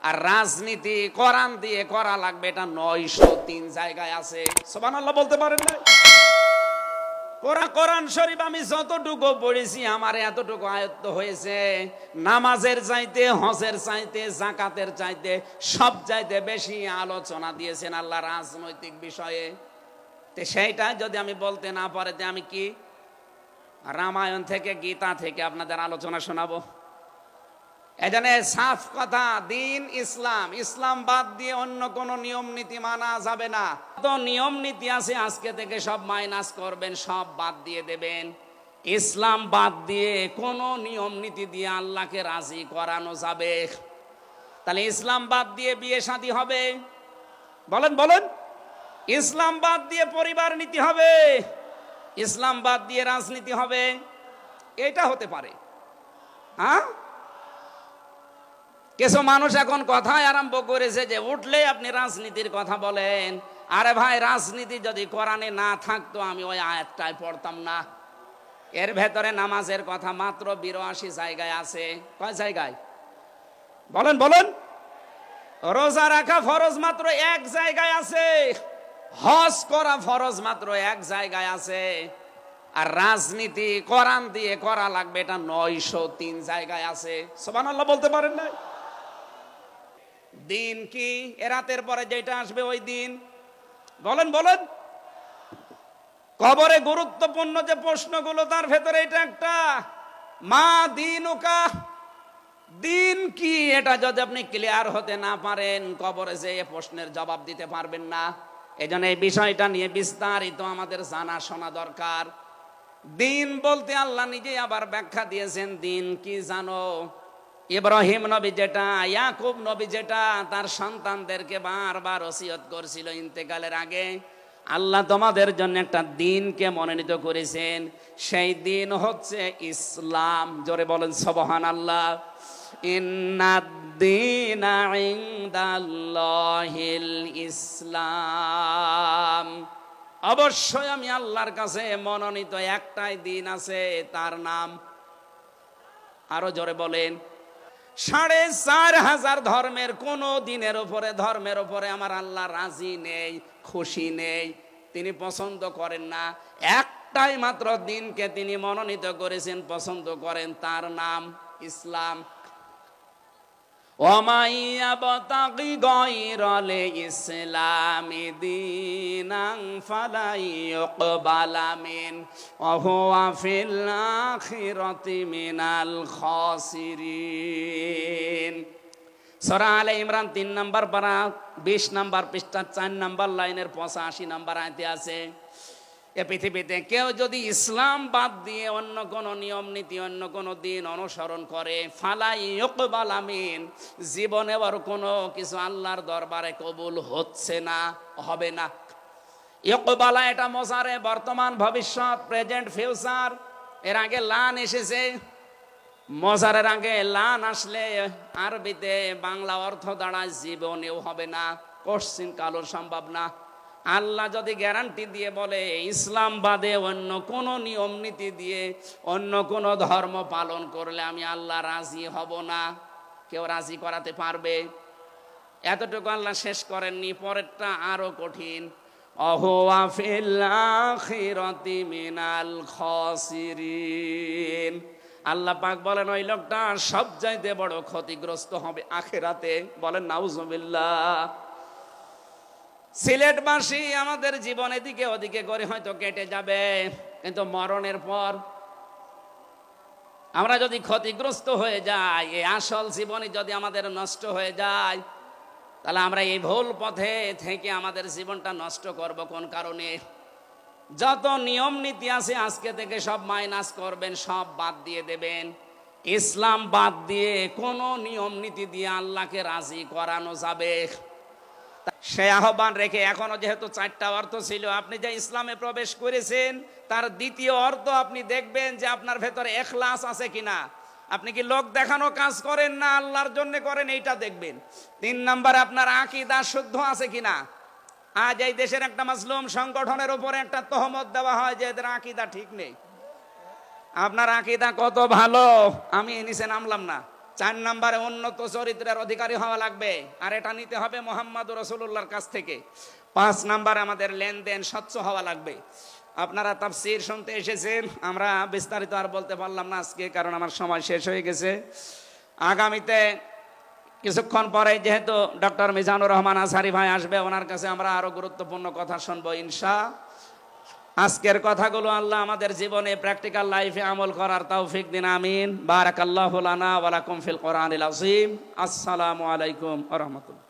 আর রাজনীতি কোরআন দিয়ে করা লাগবে, এটা 903 জায়গায় আছে। সুবহানাল্লাহ বলতে পারেন না? কোরআন শরীফ আমি যতটুকু পড়েছি আমার এতটুকু আয়ত্ত হয়েছে। নামাজের চাইতে, হজের চাইতে, যাকাতের চাইতে সব চাইতে বেশি আলোচনা দিয়েছেন আল্লাহ রাজনৈতিক বিষয়ে। তো সেইটা যদি আমি বলতে না পারে, আমি কি রামায়ণ থেকে, গীতা থেকে আপনাদের আলোচনা শোনাবো? এখানে সাফ কথা, দিন ইসলাম, ইসলাম বাদ দিয়ে অন্য কোন নিয়ম নীতি মানা যাবে না। তো নিয়ম নীতি আছে আজকে থেকে সব মাইনাস করবেন, সব বাদ দিয়ে দেবেন। ইসলাম বাদ দিয়ে কোন নিয়ম নীতি দিয়ে আল্লাহকে রাজি করানো যাবে? তাহলে ইসলাম বাদ দিয়ে বিয়ে শাদী হবে? বলেন বলেন। ইসলাম বাদ দিয়ে পরিবার নীতি হবে? ইসলাম বাদ দিয়ে রাজনীতি হবে? এটা হতে পারে। হ্যাঁ, কিছু মানুষ এখন কথায় আরম্ভ করেছে যে উঠলে আপনি রাজনীতির কথা বলেন। আরে ভাই, রাজনীতি যদি কোরআনে না থাকতো আমি ওই আয়াতটাই পড়তাম না। এর ভেতরে নামাজের কথা মাত্র 82 জায়গায় আছে। কয় জায়গায়? বলেন বলেন। রোজা রাখা ফরজ মাত্র 1 জায়গায় আছে। হজ করা ফরজ মাত্র 1 জায়গায় আছে। আর রাজনীতি কোরআন দিয়ে করা লাগবে, এটা 903 জায়গায় আছে। সুবহানাল্লাহ বলতে পারেন না? দিন কি? এ রাতের পরে যেটা আসবে ওই দিন। বলেন বলেন। কবরে গুরুত্বপূর্ণ যে প্রশ্নগুলো তার ভেতরে এটা একটা, মা দীনুকা, দিন কি? এটা যদি আপনি ক্লিয়ার হতে না পারেন, কবরে যে প্রশ্নের জবাব দিতে পারবেন না। এজন্য এই বিষয়টা নিয়ে বিস্তারিত আমাদের জানা শোনা দরকার। দিন বলতে আল্লাহ নিজেই আবার ব্যাখ্যা দিয়েছেন। দিন কি জানো? ইব্রাহিম নবী যেটা, ইয়াকুব নবী যেটা তার সন্তানদেরকে বারবার ওসিয়ত করছিল ইন্তেকালের আগে, আল্লাহ তোমাদের জন্য একটা দিনকে মনোনীত করেছেন। সেই দিন হচ্ছে ইসলাম। জোরে বলেন সুবহানাল্লাহ। ইন্নাদ-দীনা ইনদাল্লাহিল ইসলাম। অবশ্যই আমি আল্লাহর কাছে মনোনীত একটাই দিন আছে, তার নাম, আরো জোরে বলেন, 4500 ধর্মের কোন দিনের উপরে, ধর্মের উপরে আমার আল্লাহ রাজি নেই, খুশি নেই, তিনি পছন্দ করেন না। একটাই মাত্র দিনকে তিনি মনোনীত করেছেন, পছন্দ করেন, তার নাম ইসলাম। ওমাইয়াবতাগি গায়রাল ইসলামি দীনান ফালাইয়ুকবালা মিন ওয়া হুয়া ফিল আখিরাতি মিনাল খাসিরিন। সূরা আলে ইমরান 3 নম্বর পারা 20 নম্বর পৃষ্ঠা 4 নম্বর লাইনের 85 নম্বর আয়াতে আছে, এ পৃথিবীতে কেউ যদি ইসলাম বাদ দিয়ে অন্য কোন নিয়ম নীতি, অন্য কোন দিন অনুসরণ করে, ফালাই ইউকবালা মিন, জীবনে আর কোনো কিছু আল্লাহর দরবারে কবুল হচ্ছে না, হবে না। ইউকবালা এটা মোজারে, বর্তমান, ভবিষ্যৎ, প্রেজেন্ট, ফিউচার। এর আগে লান এসেছে। মোজারের আগে লান আসলে আরবিতে বাংলা অর্থ দাঁড়ায় জীবনেও হবে না, কোশ্চিন কালো সম্ভব না। আল্লাহ যদি গ্যারান্টি দিয়ে বলে ইসলাম বাদে অন্য কোন নিয়ম নীতি দিয়ে অন্য কোন ধর্ম পালন করলে আমি আল্লাহ রাজি হব না, কেউ রাজি করাতে পারবে? এতটুকু আল্লাহ শেষ করেননি, পরেরটা আরো কঠিন। অহুয়া ফিল আখিরাতি মিনাল খাসিরিন। আল্লাহ পাক বলেন ওই লোকটা সবচাইতে বড় ক্ষতিগ্রস্ত হবে আখিরাতে। বলেন নাউজুবিল্লাহ। সিলেটবাসী আমাদের জীবন এদিকে ওদিকে করে হয়তো কেটে যাবে, কিন্তু মরণের পর আমরা যদি ক্ষতিগ্রস্ত হয়ে যাই, এই আসল জীবনে যদি আমাদের নষ্ট হয়ে যায়, তাহলে আমরা এই ভুল পথে থেকে আমাদের জীবনটা নষ্ট করব কোন কারণে? যত নিয়ম নীতি আছে আজকে থেকে সব মাইনাস করবেন, সব বাদ দিয়ে দেবেন। ইসলাম বাদ দিয়ে কোন নিয়ম নীতি দিয়ে আল্লাহকে রাজি করানো যাবে? সে আহ্বান রেখে, এখনো যেহেতু 4টা অর্থ ছিল, আপনি যে ইসলামে প্রবেশ করেছেন তার দ্বিতীয় অর্থ আপনি দেখবেন যে আপনার ভেতরে ইখলাস আছে কিনা। আপনি কি লোক দেখানো কাজ করেন না আল্লাহর জন্য করেন, এইটা দেখবেন। 3 নাম্বার, আপনার আকীদা শুদ্ধ আছে কিনা। আজ এই দেশের একটা মাসলুম সংগঠনের উপরে একটা তহমত দেওয়া হয় যে এদের আকীদা ঠিক নেই। আপনার আকীদা কত ভালো, আমি নিচে নামলাম না, 4 নম্বরে উন্নত চরিত্রের অধিকারী হওয়া লাগবে, আর এটা নিতে হবে মুহাম্মদুর রাসূলুল্লাহর কাছ থেকে। 5 নম্বরে আমাদের লেনদেন স্বচ্ছ হওয়া লাগবে। আপনারা তাফসীর শুনতে এসেছেন, আমরা বিস্তারিত আর বলতে পারলাম না আজকে, কারণ আমার সময় শেষ হয়ে গেছে। আগামীতে কিছুক্ষণ পরে যেহেতু ডক্টর মিজানুর রহমান আজহারি ভাই আসবে, ওনার কাছে আমরা আরো গুরুত্বপূর্ণ কথা শুনবো ইনশাআল্লাহ। আজকের কথাগুলো আল্লাহ আমাদের জীবনে প্র্যাকটিক্যাল লাইফে আমল করার তৌফিক দিন, আমিন। বারাকাল্লাহু লানা ওয়া লাকুম ফিল কোরআনিল আযীম। আসসালামু আলাইকুম ওয়া রাহমাতুল্লাহ।